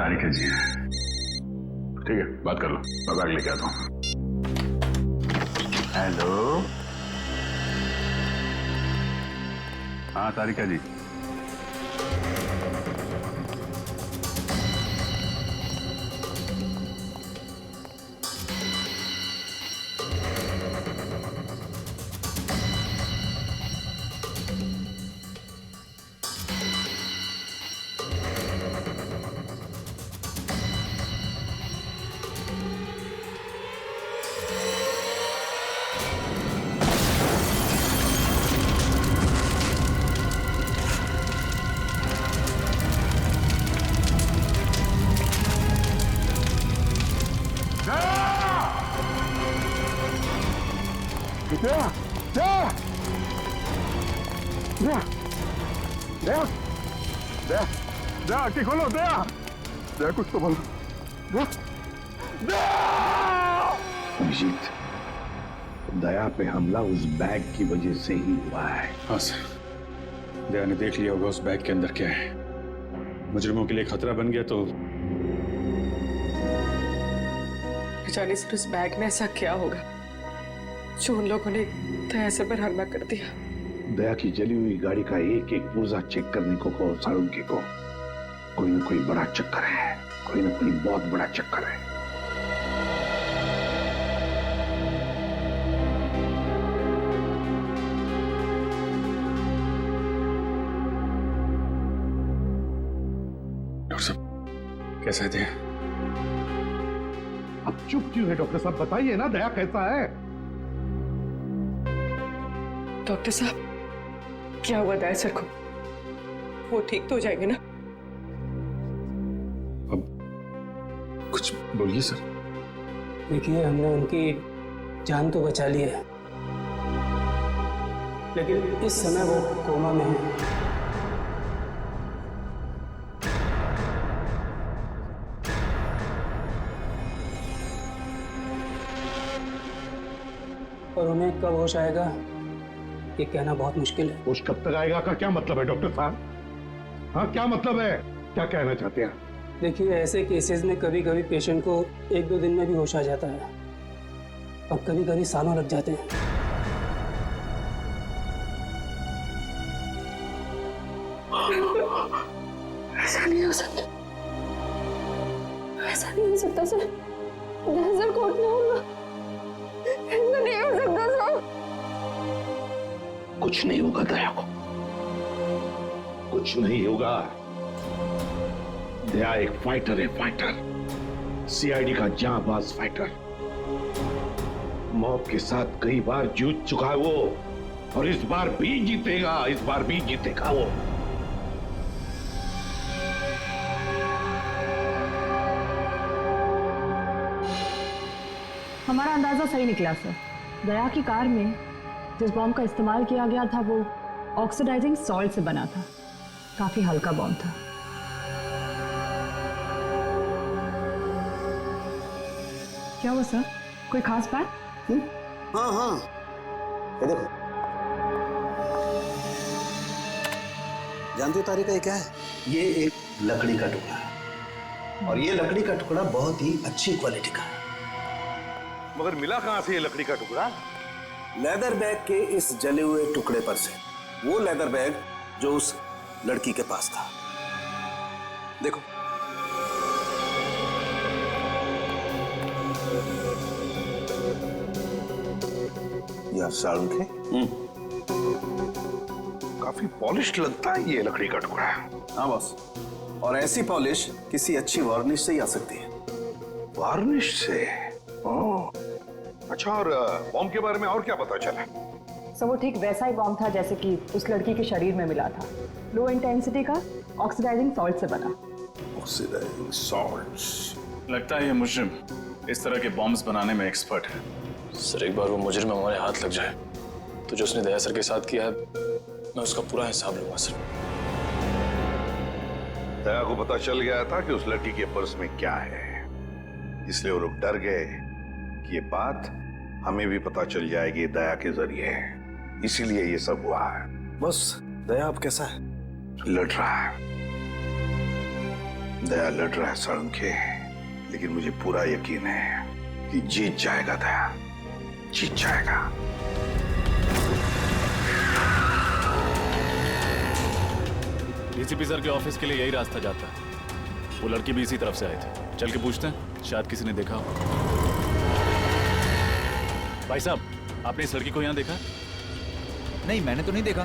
तारिका जी हैं। ठीक है, बात कर लो, मैं बैग लेके आता हूँ। हेलो, हाँ तारिका जी। दया, दया, दया, दया, दया, दया, आंखें खोलो, दया, दया, कुछ तो बोलो, दया, दया। अभिजीत, दया पे हमला उस बैग की वजह से ही हुआ है। हाँ सर, दया ने देख लिया होगा उस बैग के अंदर क्या है। मुजरिमों के लिए खतरा बन गया तो जाने सर उस बैग में ऐसा क्या होगा जो उन लोगों ने दया से पर हमला कर दिया। दया की जली हुई गाड़ी का एक एक पुर्जा चेक करने को साळुंखे को कोई ना कोई बड़ा चक्कर है, कोई ना कोई बहुत बड़ा चक्कर है। डॉक्टर साहब कैसे थे? अब चुप क्यों है डॉक्टर साहब, बताइए ना दया कैसा है? डॉक्टर साहब क्या हुआ दया सर को? वो ठीक तो हो जाएंगे ना? अब कुछ बोलिए सर। देखिए, हमने उनकी जान तो बचा ली है, लेकिन इस समय वो कोमा में है। और उन्हें कब होश आएगा ये कहना बहुत मुश्किल है। होश कब तक आएगा का क्या मतलब है डॉक्टर साहब? हाँ, क्या मतलब है? क्या कहना चाहते हैं? देखिए, ऐसे केसेस में कभी कभी पेशेंट को 1-2 दिन में भी होश आ जाता है और कभी कभी सालों लग जाते हैं। ऐसा नहीं हो सकता, ऐसा नहीं हो सकता सर। दया सर को उठना होगा, ऐसा नहीं हो सकता सर। कुछ नहीं होगा दया को, कुछ नहीं होगा। दया एक फाइटर है, फाइटर, सीआईडी का जांबाज फाइटर। मौत के साथ कई बार जूझ चुका है वो, और इस बार भी जीतेगा, इस बार भी जीतेगा वो। हमारा अंदाजा सही निकला सर। दया की कार में जिस बॉम्ब का इस्तेमाल किया गया था वो ऑक्सीडाइजिंग सॉल्ट से बना था। काफी हल्का बॉम्ब था। क्या हुआ सर, कोई खास बात? हाँ हाँ, ये देखो, जानते हो तारिका ये क्या है? ये एक लकड़ी का टुकड़ा है, और ये लकड़ी का टुकड़ा बहुत ही अच्छी क्वालिटी का है। मगर मिला कहां से ये लकड़ी का टुकड़ा? लेदर बैग के इस जले हुए टुकड़े पर से। वो लेदर बैग जो उस लड़की के पास था। देखो, यह साळुंखे काफी पॉलिश लगता है ये लकड़ी का टुकड़ा। हाँ बॉस, और ऐसी पॉलिश किसी अच्छी वार्निश से ही आ सकती है। वार्निश से? ओह, अच्छा, और बॉम्ब के बारे में और क्या पता चला? सर वो ठीक वैसा ही बॉम्ब था जैसे कि उस लड़की के शरीर में मिला था। लो इंटेंसिटी का ऑक्सीडाइजिंग सॉल्ट से बना। Oxidising salt. लगता है ये मुजरिम इस तरह के बॉम्ब्स बनाने में एक्सपर्ट है। सर, एक बार वो मुजरिम हमारे हाथ लग जाए तो जो उसने दया सर के साथ किया है मैं उसका पूरा हिसाब लूंगा सर। दया को पता चल गया था कि उस लड़की के पर्स में क्या है, इसलिए वो लोग डर गए कि ये बात हमें भी पता चल जाएगी दया के जरिए, इसीलिए ये सब हुआ है। बस, दया अब कैसा है? लड़ रहा है, दया लड़ रहा है सड़क के, लेकिन मुझे पूरा यकीन है कि जीत जाएगा दया, जीत जाएगा। डीसीपी सर के ऑफिस के लिए यही रास्ता जाता है। वो लड़की भी इसी तरफ से आई थी। चल के पूछते हैं, शायद किसी ने देखा हो। भाई साहब, आपने इस लड़की को यहाँ देखा? नहीं, मैंने तो नहीं देखा।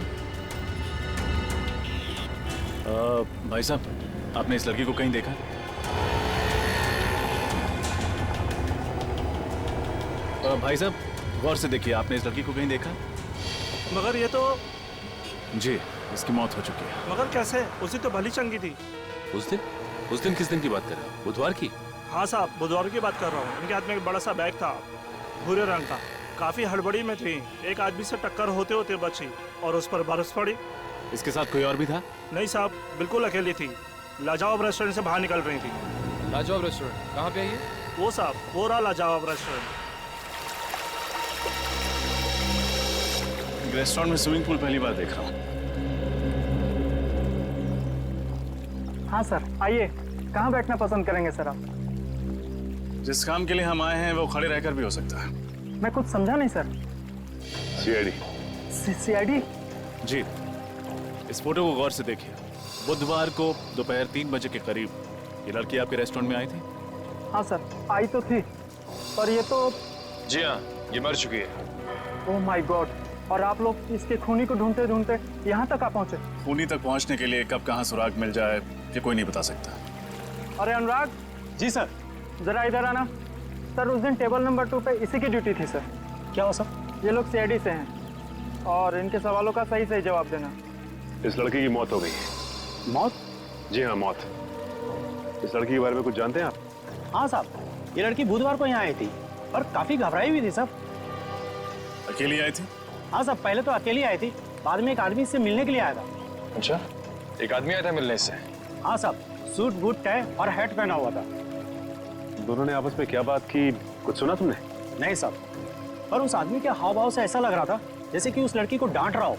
भाई साहब, आपने इस लड़की को कहीं देखा? भाई साहब, गौर से देखिए, आपने इस लड़की को कहीं देखा? मगर ये तो जी, इसकी मौत हो चुकी है। मगर कैसे? उसी तो भली चंगी थी। उस दिन किस दिन की बात कर रहे हो? बुधवार की? हाँ साहब, बुधवार की बात कर रहा हूँ। इनके हाथ में एक बड़ा सा बैग था, भूरे रंग का। काफी हड़बड़ी में थी, एक आदमी से टक्कर होते होते बची और उस पर बरस पड़ी। इसके साथ कोई और भी था? नहीं साहब, बिल्कुल अकेली थी। लाजवाब रेस्टोरेंट से बाहर निकल रही थी। लाजवाब रेस्टोरेंट कहाँ पे है ये? वो साहब, वो रहा लाजवाब रेस्टोरेंट। रेस्टोरेंट में स्विमिंग पूल पहली बार देख रहा हूँ। हाँ सर, आइए। कहाँ बैठना पसंद करेंगे सर आप? जिस काम के लिए हम आए हैं वो खड़े रहकर भी हो सकता है। मैं कुछ समझा नहीं सर। सीआईडी? जी, इस फोटो को गौर से देखिए। बुधवार को दोपहर 3 बजे के करीब ये लड़की आपके रेस्टोरेंट में आई थी? हाँ सर, आई तो थी, पर ये तो... जी हाँ, ये मर चुकी है। Oh my God! और आप लोग इसके खूनी को ढूंढते ढूंढते यहाँ तक आ पहुँचे? खूनी तक पहुंचने के लिए कब कहाँ सुराग मिल जाए ये कोई नहीं बता सकता। अरे अनुराग! जी सर। जरा इधर आना। सर, उस दिन टेबल नंबर 2 पे इसी की ड्यूटी थी सर। क्या हो सर? ये लोग सीआईडी से हैं और इनके सवालों का सही सही जवाब देना। इस लड़की की मौत हो गई। मौत? जी हाँ, मौत। इस लड़की के बारे में कुछ जानते हैं आप? हाँ साहब, ये लड़की बुधवार को यहाँ आई थी और काफी घबराई हुई थी साहब। अकेली आई थी? हाँ साहब, पहले तो अकेली आई थी, बाद में एक आदमी इससे मिलने के लिए आया था। अच्छा, एक आदमी आया था मिलने से? हाँ साहब, सूट बूट टाई और हैट पहना हुआ था। दोनों ने आपस में क्या बात की, कुछ सुना तुमने? नहीं साहब, पर उस आदमी के हाव भाव से ऐसा लग रहा था जैसे कि उस लड़की को डांट रहा हो।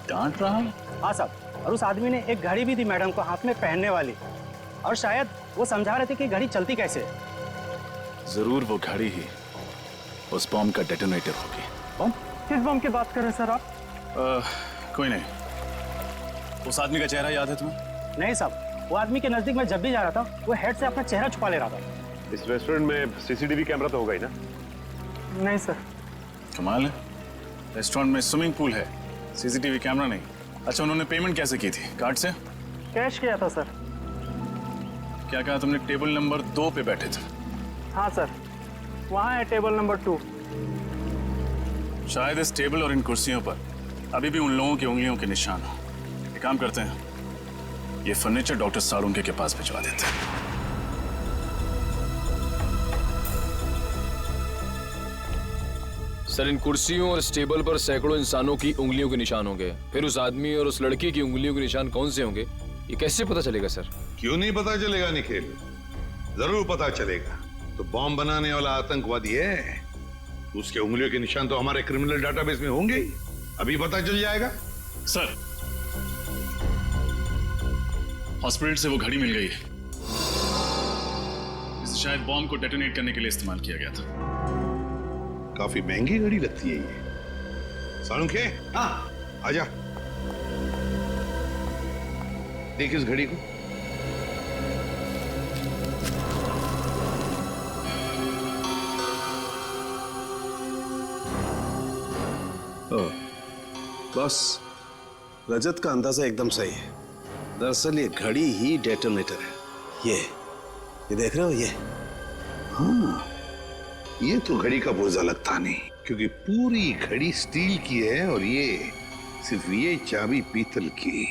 डांट रहा? हाँ साहब, और उस आदमी ने एक घड़ी भी दी मैडम को हाथ में पहनने वाली, और शायद वो समझा रहे थे कि घड़ी चलती कैसे है। जरूर वो घड़ी ही उस बॉम्ब का डेटोनेटर होगी। बम? किस बम की बात कर रहे हैं सर आप? कोई नहीं। उस आदमी का चेहरा याद है तुम्हें? नहीं साहब, वो आदमी के नजदीक मैं जब भी जा रहा था वो हेड से अपना चेहरा छुपा ले रहा था। इस रेस्टोरेंट में सीसीटीवी कैमरा तो होगा ही ना? नहीं सर। कमाल है, रेस्टोरेंट में स्विमिंग पूल है, सीसीटीवी कैमरा नहीं। अच्छा, उन्होंने पेमेंट कैसे की थी? कार्ड से? कैश किया था सर। क्या कहा तुमने? टेबल नंबर 2 पे बैठे थे? हाँ सर, वहाँ है टेबल नंबर 2। शायद इस टेबल और इन कुर्सियों पर अभी भी उन लोगों की उंगलियों के निशान हो। एक काम करते हैं, ये फर्नीचर डॉक्टर साळुंके के पास भिजवा देते हैं। सर, इन कुर्सियों और इस टेबल पर सैकड़ों इंसानों की उंगलियों के निशान होंगे। फिर उस आदमी और उस लड़की की उंगलियों के निशान कौन से होंगे, ये कैसे पता चलेगा सर? क्यों नहीं पता चलेगा निखिल, जरूर पता चलेगा। तो बॉम्ब बनाने वाला आतंकवादी है, उसके उंगलियों के निशान तो हमारे क्रिमिनल डाटाबेस में होंगे ही। अभी पता चल जाएगा। सर, हॉस्पिटल से वो घड़ी मिल गई है। इसे शायद बॉम्ब को डेटोनेट करने के लिए इस्तेमाल किया गया था। काफी महंगी घड़ी लगती है ये। साळुंके, हाँ आजा, देख इस घड़ी को। बस, रजत का अंदाजा एकदम सही है। दरअसल ये घड़ी ही डेटोनेटर है। ये देख रहे हो? ये हाँ, ये तो घड़ी का पुर्जा लगता नहीं, क्योंकि पूरी घड़ी स्टील की है और ये सिर्फ ये चाबी पीतल की।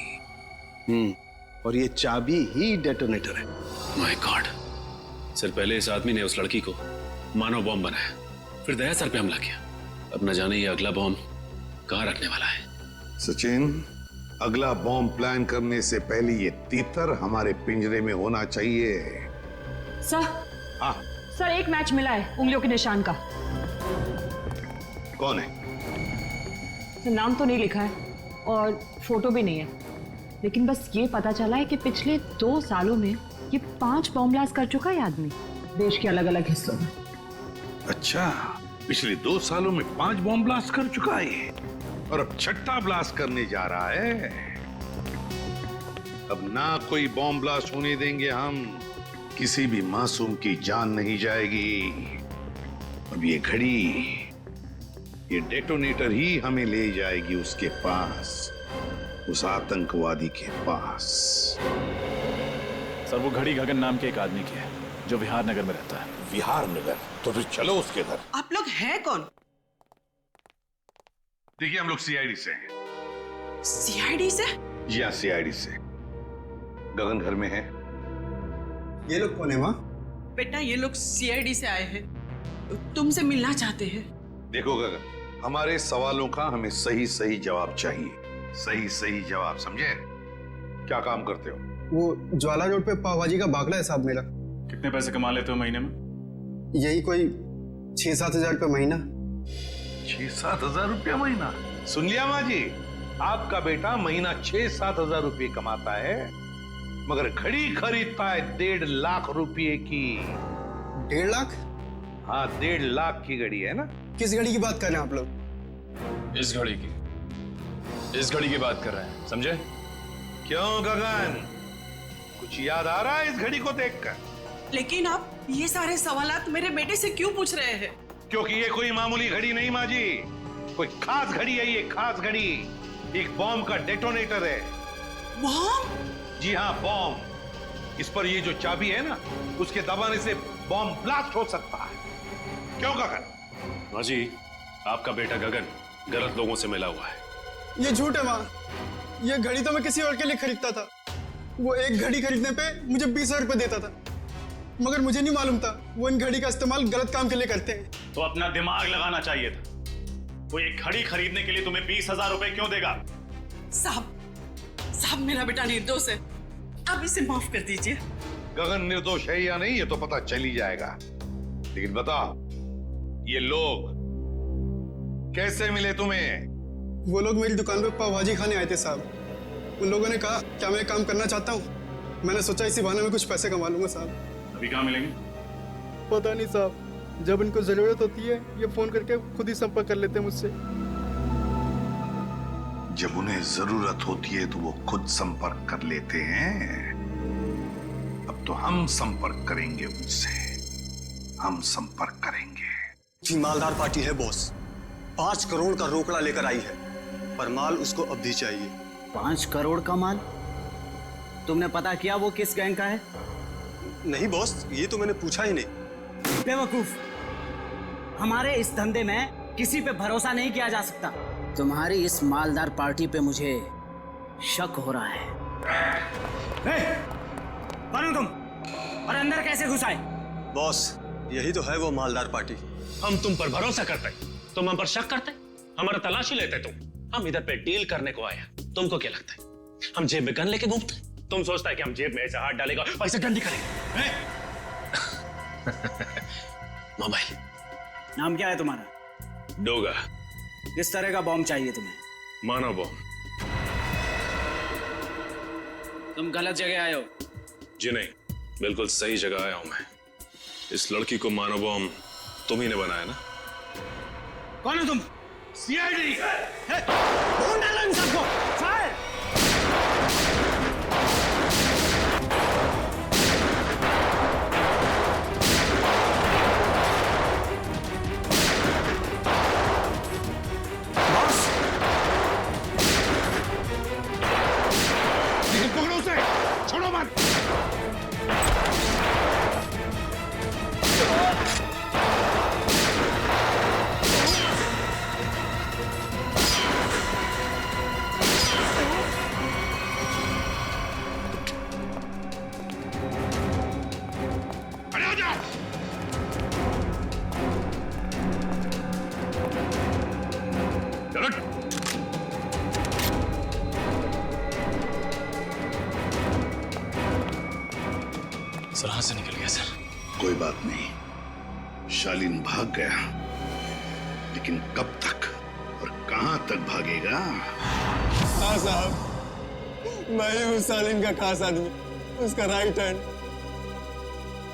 और ये चाबी ही डेटोनेटर है। My God! सर, पहले इस आदमी ने उस लड़की को मानव बॉम्ब बनाया, फिर दया सर पे हमला किया। अब न जाने ये अगला बॉम्ब कहाँ रखने वाला है। सचिन, अगला बॉम्ब प्लान करने से पहले ये तीतर हमारे पिंजरे में होना चाहिए। सर, हाँ सर, एक मैच मिला है उंगलियों के निशान का। कौन है? नाम तो नहीं लिखा है और फोटो भी नहीं है, लेकिन बस ये पता चला है कि पिछले 2 सालों में ये 5 बॉम्ब ब्लास्ट कर चुका है आदमी, देश के अलग अलग हिस्सों में। अच्छा, पिछले 2 सालों में 5 बॉम्ब ब्लास्ट कर चुका है और अब 6ठा ब्लास्ट करने जा रहा है। अब ना कोई बॉम्ब ब्लास्ट होने देंगे हम, किसी भी मासूम की जान नहीं जाएगी। अब ये घड़ी, ये डेटोनेटर ही हमें ले जाएगी उसके पास, उस आतंकवादी के पास। सर वो घड़ी गगन नाम के एक आदमी की है जो विहार नगर में रहता है। विहार नगर? तो फिर चलो उसके घर। आप लोग हैं कौन? देखिए हम लोग सीआईडी से हैं। सीआईडी से? जी हाँ, सीआईडी से। गगन घर में है। ये लोग कौन है माँ? बेटा ये लोग सीआईडी से आए हैं, तुमसे मिलना चाहते हैं। देखो गगन, हमारे सवालों का हमें सही सही जवाब चाहिए, सही सही जवाब, समझे? क्या काम करते हो? वो ज्वाला रोड पे पाव भाजी का बागड़ा है साहब मेरा। कितने पैसे कमा लेते हो महीने में? यही कोई 6-7 हजार रुपये महीना। 6-7 हजार रुपया महीना? सुन लिया माँ जी, आपका बेटा महीना 6-7 हजार रुपये कमाता है, मगर घड़ी खरीदता है 1.5 लाख रुपए की। 1.5 लाख? हाँ, 1.5 लाख की घड़ी है ना। किस घड़ी की बात कर रहे हैं आप लोग? इस घड़ी की, इस घड़ी की बात कर रहे हैं, समझे? क्यों गगन, कुछ याद आ रहा है इस घड़ी को देखकर? लेकिन आप ये सारे सवालात मेरे बेटे से क्यों पूछ रहे हैं? क्योंकि ये कोई मामूली घड़ी नहीं माँ जी, कोई खास घड़ी है ये, खास घड़ी। एक बॉम्ब का डेटोनेटर है। बॉम्ब? जी हाँ, बॉम्ब। इस पर ये जो चाबी है ना, उसके दबाने से बॉम्ब ब्लास्ट हो सकता है। क्यों गगन? माँ जी, आपका बेटा गगन गलत लोगों से मिला हुआ है। ये झूठ है माँ, ये घड़ी तो मैं किसी और के लिए खरीदता था। वो एक घड़ी खरीदने पे मुझे 20,000 रुपये देता था, मगर मुझे नहीं मालूम था वो इन घड़ी का इस्तेमाल गलत काम के लिए करते हैं। तो अपना दिमाग लगाना चाहिए था। वो एक घड़ी खरीदने के लिए तुम्हें 20,000 रुपए क्यों देगा? साहब मेरा बेटा निर्दोष है, आप इसे माफ कर दीजिए। गगन निर्दोष है या नहीं ये तो पता चल ही जाएगा, लेकिन बताओ ये लोग कैसे मिले तुम्हें? वो लोग मेरी दुकान पे पाव भाजी खाने आए थे साहब। उन लोगों ने कहा क्या मैं काम करना चाहता हूँ। मैंने सोचा इसी बहाने में कुछ पैसे कमा लूंगा साहब। अभी कहाँ मिलेंगे? पता नहीं साहब, जब इनको जरूरत होती है ये फोन करके खुद ही संपर्क कर लेते हैं मुझसे। जब उन्हें जरूरत होती है तो वो खुद संपर्क कर लेते हैं। अब तो हम संपर्क करेंगे उनसे, हम संपर्क करेंगे। जी मालदार पार्टी है बॉस, 5 करोड़ का रोकड़ा लेकर आई है, पर माल उसको अब भी चाहिए। 5 करोड़ का माल? तुमने पता किया वो किस गैंग का है? नहीं बॉस, ये तो मैंने पूछा ही नहीं। बेवकूफ, हमारे इस धंधे में किसी पे भरोसा नहीं किया जा सकता। तुम्हारी इस मालदार पार्टी पे मुझे शक हो रहा है। कौन हो तुम और अंदर कैसे घुस आए? बॉस यही तो है वो मालदार पार्टी। हम तुम पर भरोसा करते, तुम हम पर शक करते, हमारा तलाशी लेते तुम। हम इधर पे डील करने को आया, तुमको क्या लगता है हम जेब में गन लेके घूमते? तुम सोचता है कि हम जेब में ऐसे हाथ डालेगा और ऐसे डंडी करेंगे? मोबाइल। नाम क्या है तुम्हारा? डोगा। किस तरह का बॉम्ब चाहिए तुम्हें? मानव बॉम्ब। तुम गलत जगह आए हो। जी नहीं, बिल्कुल सही जगह आया हूं मैं। इस लड़की को मानव बॉम्ब तुम ही ने बनाया ना? कौन हो तुम? सीआईडी। ढूंढ डालो इन सबको। फायर! पकड़ो उसे, छोड़ो मत। सर हाथ से निकल गया सर। कोई बात नहीं, शालीन भाग गया, लेकिन कब तक और कहां तक भागेगा? हाँ साहब, मैं ही हूँ सालिन का खास आदमी, उसका राइट हैंड।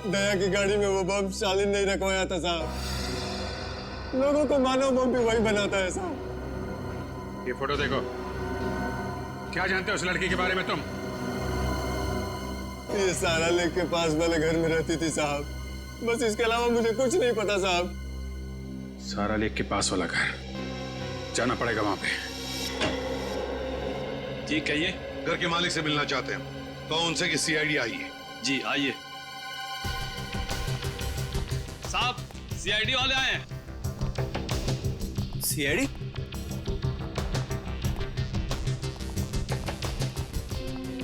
दया की गाड़ी में वो बम सालिन नहीं रखवाया था साहब। लोगों को मानव बम भी वही बनाता है साहब। ये फोटो देखो। क्या जानते हो उस लड़की के बारे में तुम? ये सारा लेक के पास वाले घर में रहती थी साहब, बस इसके अलावा मुझे कुछ नहीं पता साहब। सारा लेक के पास वाला घर, जाना पड़ेगा वहां पे। ठीक कहिए। घर के मालिक से मिलना चाहते हैं, तो उनसे कि सीआईडी आई है। जी आइए। साहब सीआईडी वाले आए हैं। सीआईडी?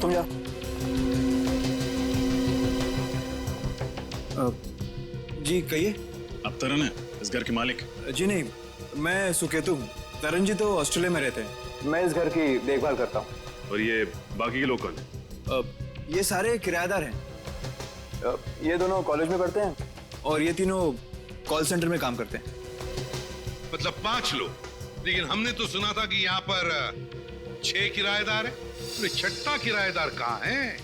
तुम जा। जी कहिए। अब तरन है इस घर के मालिक? जी नहीं, मैं सुकेतु हूँ। तरन जी तो ऑस्ट्रेलिया में रहते हैं। मैं इस घर की देखभाल करता हूँ। और ये बाकी के लोग कौन हैं? ये सारे किराएदार हैं। ये दोनों कॉलेज में पढ़ते हैं और ये तीनों कॉल सेंटर में काम करते हैं। मतलब 5 लोग। लेकिन हमने तो सुना था कि यहाँ पर 6 किराएदार हैं। तो छठा किराएदार कहाँ है?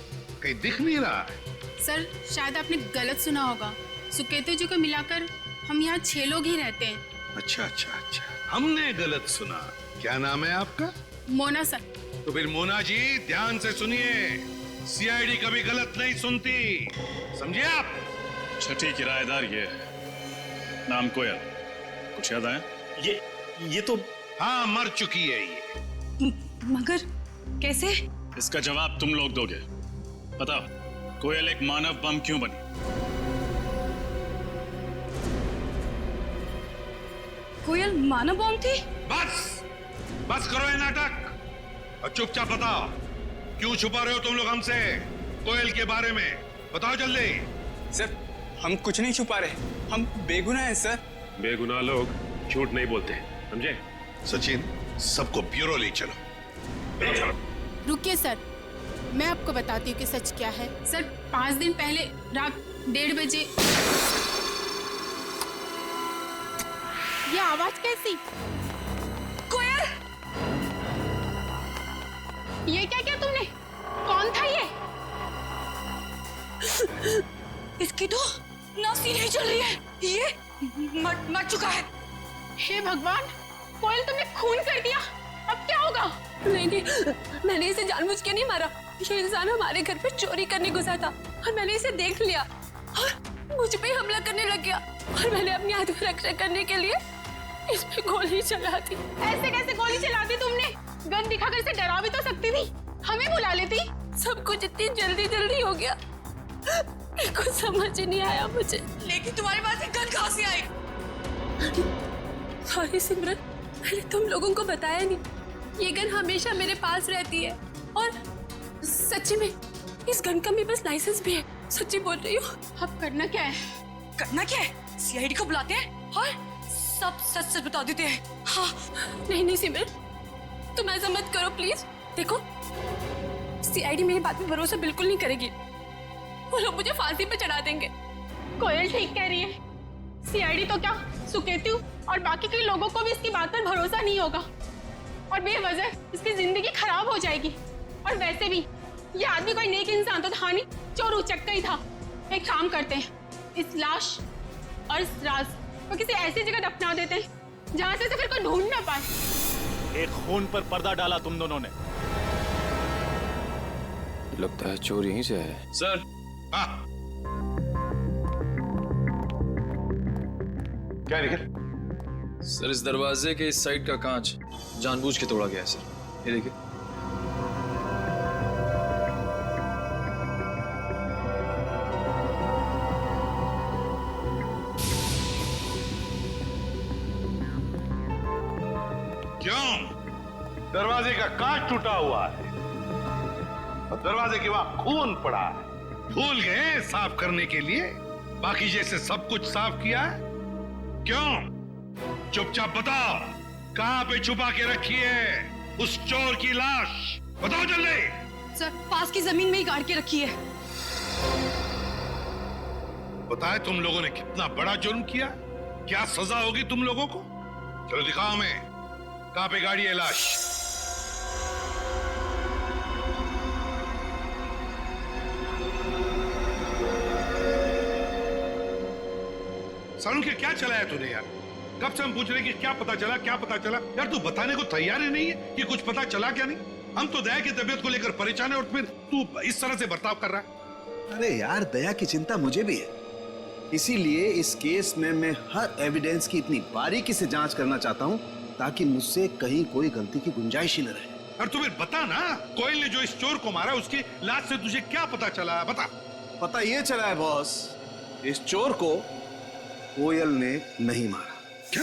कहीं दिख नहीं रहा है। सर शायद आपने गलत सुना होगा। सुकेतु जी को मिलाकर हम यहाँ 6 लोग ही रहते हैं। अच्छा अच्छा अच्छा, हमने गलत सुना। क्या नाम है आपका? मोना सर। तो फिर मोना जी ध्यान से सुनिए, सीआईडी कभी गलत नहीं सुनती, समझे आप? छठी किराएदार ये है, नाम कोयल। कुछ याद आया? ये तो हाँ, मर चुकी है ये। मगर कैसे? इसका जवाब तुम लोग दोगे। बताओ, कोयल एक मानव बम क्यों बनी? कोयल मानव बम थी? बस करो ये नाटक और चुपचाप बताओ, क्यों छुपा रहे हो तुम लोग हमसे कोयल के बारे में? बताओ जल्दी। सर हम कुछ नहीं छुपा रहे, हम बेगुनाह हैं सर। बेगुनाह लोग झूठ नहीं बोलते, समझे? सचिन, सबको ब्यूरो ले चलो। रुकिए सर, मैं आपको बताती हूँ कि सच क्या है। सर 5 दिन पहले रात 1:30 बजे ये आवाज कैसी? कोयल! ये क्या किया तुमने? कौन था ये? इसकी तो नासी नहीं चल रही है, ये मर चुका है। हे भगवान, कोयल तुमने खून कर दिया, अब क्या होगा? नहीं, मैंने इसे जानबूझ के नहीं मारा। ये इंसान हमारे घर पे चोरी करने घुसा था और मैंने इसे देख लिया और मुझ पे हमला करने लग गया और मैंने अपनी आत्मरक्षा करने के लिए इस पे गोली चला दी। ऐसे कैसे गोली चला दी तुमने? गन दिखाकर इसे डरा भी तो सकती थी, हमें बुला लेती। सब कुछ इतनी जल्दी हो गया, कुछ समझ ही नहीं आया मुझे। लेकिन तुम्हारे पास गन कहाँ से आई? सॉरी सिमरन, मैंने तुम लोगों को बताया नहीं। ये गन हमेशा मेरे पास रहती है और सच्ची में इस गन का मेरे पास लाइसेंस भी है, सच्ची बोल रही हूँ। अब करना क्या है? करना क्या है? सीआईडी को बुलाते हैं और सब सच बता देते हैं। हाँ। नहीं सिमरन, तुम ऐसा मत करो प्लीज। देखो, सीआईडी मेरी बात में भरोसा बिल्कुल नहीं करेगी, वो लोग मुझे फांसी पे चढ़ा देंगे। कोयल ठीक कह रही है, सीआईडी तो क्या, सुकेतु और बाकी के लोगों को भी इसकी बात पर भरोसा नहीं होगा और बेवजह इसकी जिंदगी खराब हो जाएगी। और वैसे भी ये आदमी कोई नेक इंसान तो था नहीं, चोर उचक्का ही था। एक काम करते हैं, इस लाश और इस राज को किसी ऐसी जगह दफना देते हैं जहां से फिर कोई ढूंढ ना पाए। एक खून पर पर्दा डाला तुम दोनों ने। लगता है चोर यहीं से है। सर। क्या निकल? सर इस दरवाजे के इस साइड का कांच जानबूझ के तोड़ा गया है सर, ये देखिए। क्यों? दरवाजे का कांच टूटा हुआ है और दरवाजे के वहां खून पड़ा है। भूल गए साफ करने के लिए? बाकी जैसे सब कुछ साफ किया है? क्यों? चुपचाप बताओ, कहां पे छुपा के रखी है उस चोर की लाश? बताओ जल्दी। सर पास की जमीन में ही गाड़ के रखी है। बताए तुम लोगों ने कितना बड़ा जुर्म किया, क्या सजा होगी तुम लोगों को? चलो दिखाओ हमें, कहां पे गाड़ी है लाश? सालू के क्या चलाया तूने यार? कब से हम पूछ रहे कि क्या पता चला क्या पता चला? यार तू बताने को तैयार ही नहीं है कि कुछ पता चला क्या नहीं। हम तो दया की तबीयत को लेकर परेशान है और फिर तू इस तरह से बर्ताव कर रहा है। अरे यार, दया की चिंता मुझे भी है, इसीलिए इस केस में मैं हर एविडेंस की इतनी बारीकी से जांच करना चाहता हूं ताकि मुझसे कहीं कोई गलती की गुंजाइश ही न रहे। और तू फिर बता ना, कोयल ने जो इस चोर को मारा उसकी लाश से तुझे क्या पता चला? बता। पता ये चला है बॉस, इस चोर को कोयल ने नहीं मारा। क्या?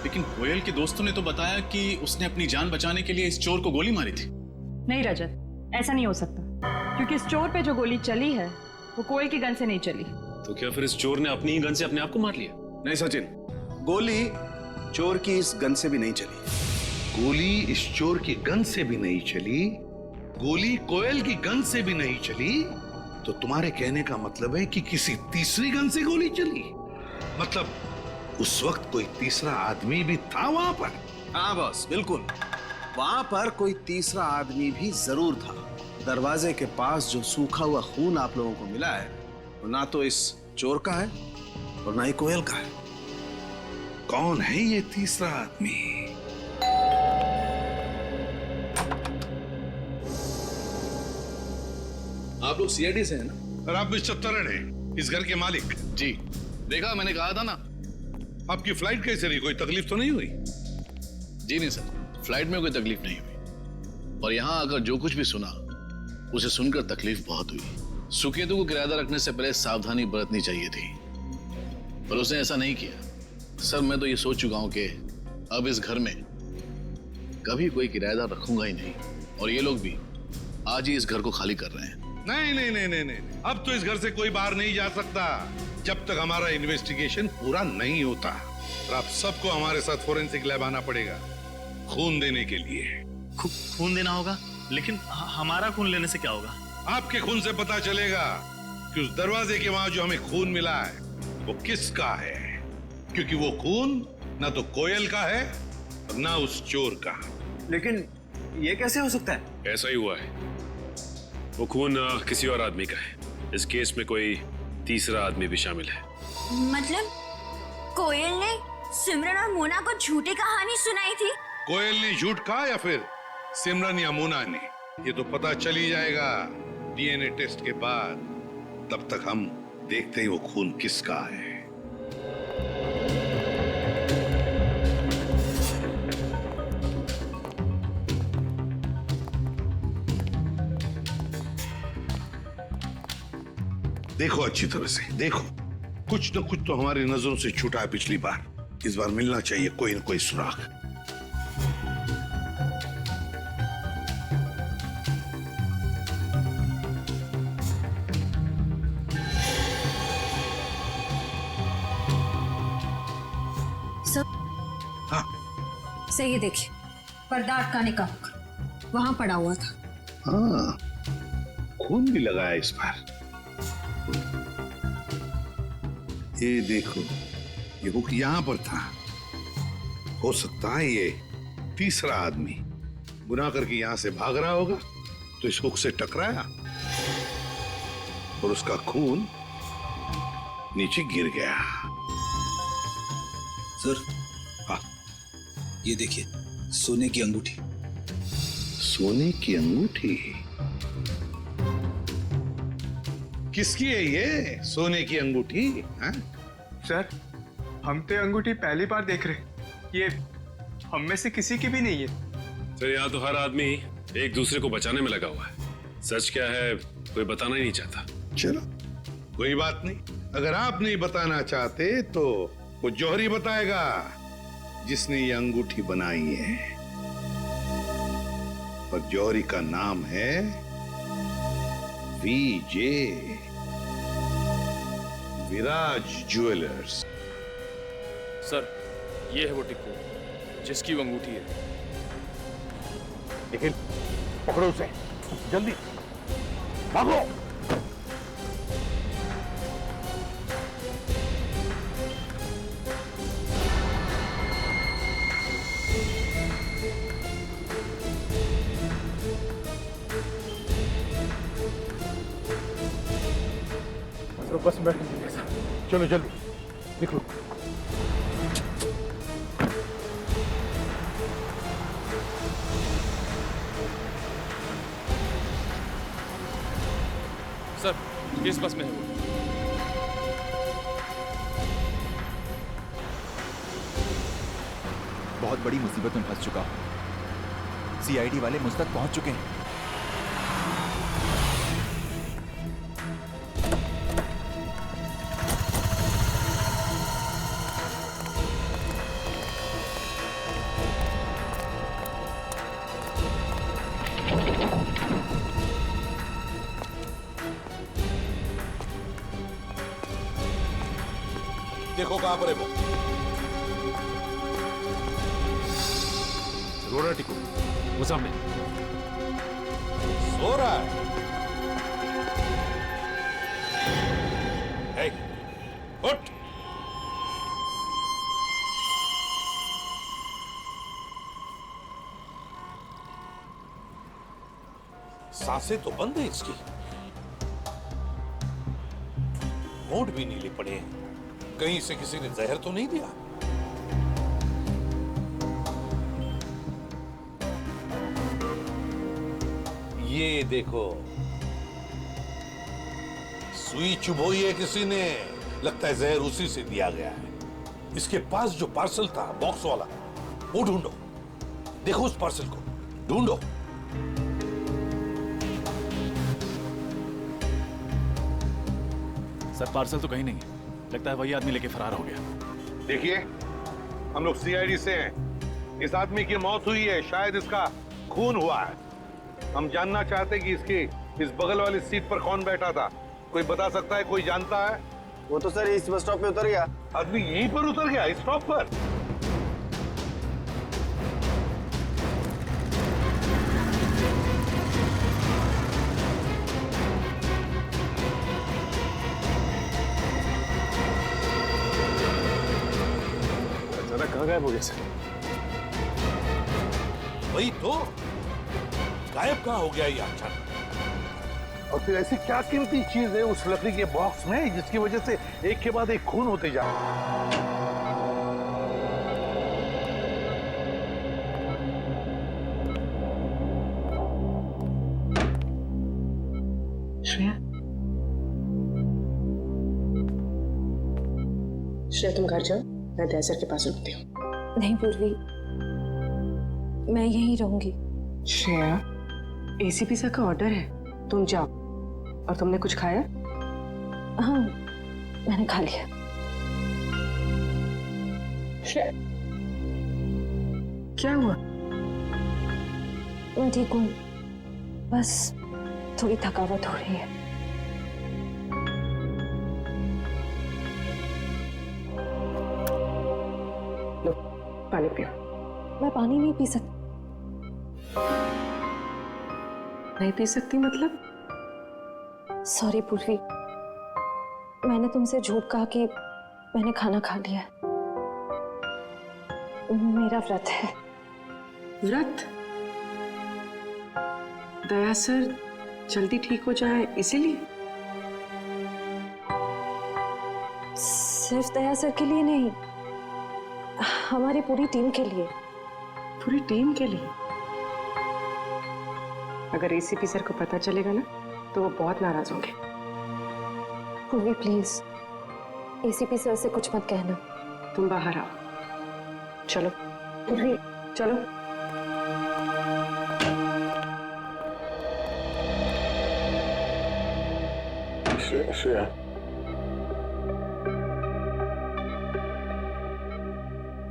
लेकिन कोयल के दोस्तों ने तो बताया कि उसने अपनी जान बचाने के लिए इस चोर को गोली मारी थी। नहीं रजत, ऐसा नहीं हो सकता, क्योंकि इस चोर पे जो गोली चली है वो कोयल की गन से नहीं चली। तो क्या फिर इस चोर ने अपनी ही गन से अपने आप को मार लिया? नहीं सचिन, गोली चोर की इस गन से भी नहीं चली। गोली इस चोर की गन से भी नहीं चली, गोली कोयल की गन से भी नहीं चली, तो तुम्हारे कहने का मतलब है कि किसी तीसरी गन से गोली चली? मतलब उस वक्त कोई तीसरा आदमी भी था वहां पर? हाँ बॉस, बिल्कुल, वहां पर कोई तीसरा आदमी भी जरूर था। दरवाजे के पास जो सूखा हुआ खून आप लोगों को मिला है वो ना तो इस चोर का है और ना ही कोयल का है। कौन है ये तीसरा आदमी? आप लोग सीआईडी से हैं ना? और आप मिस्टर तरन हैं, इस घर के मालिक? जी, देखा, मैंने कहा था ना। आपकी फ्लाइट कैसे रही? कोई तकलीफ तो नहीं हुई? जी नहीं सर, फ्लाइट में कोई तकलीफ नहीं हुई, और यहाँ आकर जो कुछ भी सुना उसे सुनकर तकलीफ बहुत हुई। सुकेतु को किराएदार रखने से पहले सावधानी बरतनी चाहिए थी, पर उसने ऐसा नहीं किया। सर, मैं तो ये सोच चुका हूं कि अब इस घर में कभी कोई किराएदार रखूंगा ही नहीं, और ये लोग भी आज ही इस घर को खाली कर रहे हैं। नहीं नहीं नहीं नहीं नहीं, अब तो इस घर से कोई बाहर नहीं जा सकता जब तक हमारा इन्वेस्टिगेशन पूरा नहीं होता। और आप सबको हमारे साथ फोरेंसिक लैब आना पड़ेगा खून देने के लिए। खून देना होगा? लेकिन हमारा खून लेने से क्या होगा? आपके खून से पता चलेगा कि उस दरवाजे के वहां जो हमें खून मिला है वो किसका है, क्योंकि वो खून ना तो कोयल का है और ना उस चोर का। लेकिन ये कैसे हो सकता है? ऐसा ही हुआ है, वो खून किसी और आदमी का है। इस केस में कोई तीसरा आदमी भी शामिल है। मतलब कोयल ने सिमरन और मोना को झूठी कहानी सुनाई थी? कोयल ने झूठ कहा या फिर सिमरन या मोना ने, ये तो पता चल ही जाएगा डीएनए टेस्ट के बाद। तब तक हम देखते हैं वो खून किसका है। देखो अच्छी तरह से देखो, कुछ न कुछ तो हमारी नजरों से छूटा है पिछली बार। इस बार मिलना चाहिए कोई न कोई सुराग। हाँ, सर ये देखिए, पर्दा अटकाने का हुक वहां पड़ा हुआ था। हाँ, खून भी लगाया इस बार। ये देखो, ये हुक यहां पर था। हो सकता है ये तीसरा आदमी गुनाह करके यहां से भाग रहा होगा, तो इस हुक से टकराया और उसका खून नीचे गिर गया। सर, हाँ, ये देखिए, सोने की अंगूठी। सोने की अंगूठी? किसकी है ये सोने की अंगूठी? हाँ? सर, हम तो अंगूठी पहली बार देख रहे, ये हम में से किसी की भी नहीं है। सर, यहाँ तो हर आदमी एक दूसरे को बचाने में लगा हुआ है। सच क्या है कोई बताना ही नहीं चाहता। चलो कोई बात नहीं, अगर आप नहीं बताना चाहते तो वो जौहरी बताएगा जिसने ये अंगूठी बनाई है। और जौहरी का नाम है वीजे, विराज ज्वेलर्स। सर, ये है वो टिक्कू जिसकी वो अंगूठी है। लेकिन पकड़ो उसे, जल्दी भागो। तो बस बैठ लीजिए साहब। चलो जल्दी निकलो। सर किस बस में है वो? बहुत बड़ी मुसीबत में फंस चुका हूं। सीआईडी वाले मुझ तक पहुंच चुके हैं। देखो कहां पर है वो। रोना टिको, वो सामने सो रहा है। हे, उठ। सांसें तो बंद है इसकी, होंठ भी नीले पड़े हैं। कहीं इसे किसी ने जहर तो नहीं दिया? ये देखो, सुई चुभोई है किसी ने, लगता है जहर उसी से दिया गया है। इसके पास जो पार्सल था बॉक्स वाला, वो ढूंढो। देखो उस पार्सल को ढूंढो। सर पार्सल तो कहीं नहीं है, लगता है वही आदमी लेके फरार हो गया। देखिए, हम लोग सीआईडी से हैं। इस आदमी की मौत हुई है, शायद इसका खून हुआ है। हम जानना चाहते हैं कि इसके इस बगल वाली सीट पर कौन बैठा था। कोई बता सकता है? कोई जानता है? वो तो सर इस बस स्टॉप पे उतर गया। आदमी यहीं पर उतर गया, इस स्टॉप पर? कहाँ गायब हो गया सर? वही तो, गायब कहाँ हो गया ये अचानक? और फिर ऐसी क्या कीमती चीज है उस लकड़ी के बॉक्स में जिसकी वजह से एक के बाद एक खून होते जा रहे हैं? श्रेया, श्रेया तुम घर जाओ, मैं दया सर के पास रुकती हूँ। नहीं पूर्वी, मैं यहीं रहूंगी। श्रेया, एसीपी सर का ऑर्डर है, तुम जाओ। और तुमने कुछ खाया? हाँ, मैंने खा लिया। श्रेया, क्या हुआ? मैं ठीक हूँ, बस थोड़ी थकावट हो रही है। लो, पानी पियो। मैं पानी नहीं पी सकती। नहीं पी सकती मतलब? सॉरी पूर्वी, मैंने तुमसे झूठ कहा कि मैंने खाना खा लिया। मेरा व्रत है। व्रत? दया सर जल्दी ठीक हो जाए इसीलिए? सिर्फ दया सर के लिए नहीं, हमारी पूरी टीम के लिए। पूरी टीम के लिए? अगर एसीपी सर को पता चलेगा ना तो वो बहुत नाराज होंगे। पूर्वी प्लीज, एसीपी सर से कुछ मत कहना। तुम बाहर आओ, चलो। पूर्वी चलो। श्रेया,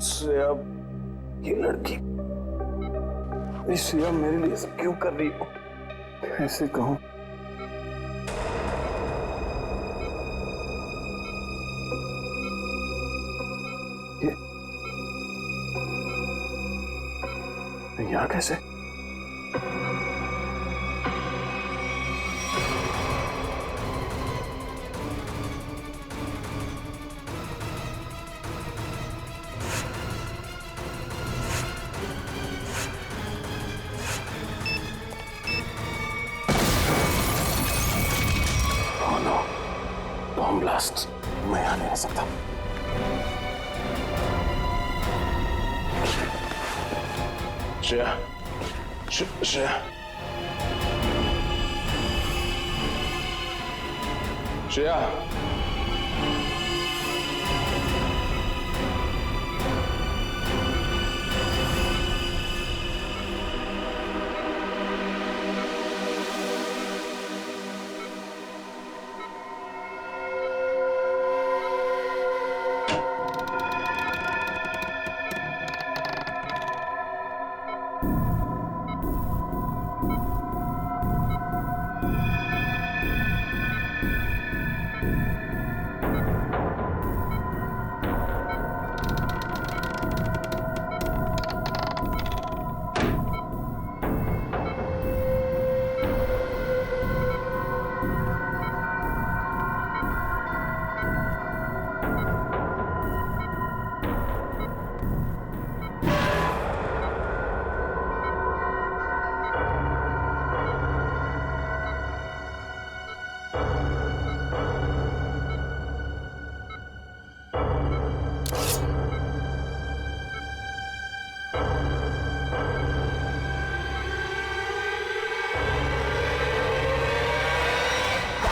श्रेया, ये लड़की, श्रेया मेरे लिए सब क्यों कर रही हो? ऐसे कहूं? ये यहाँ कैसे? Bomb blast. मैं यहां नहीं रह सकता। श्रेया, श्रेया, श्रेया,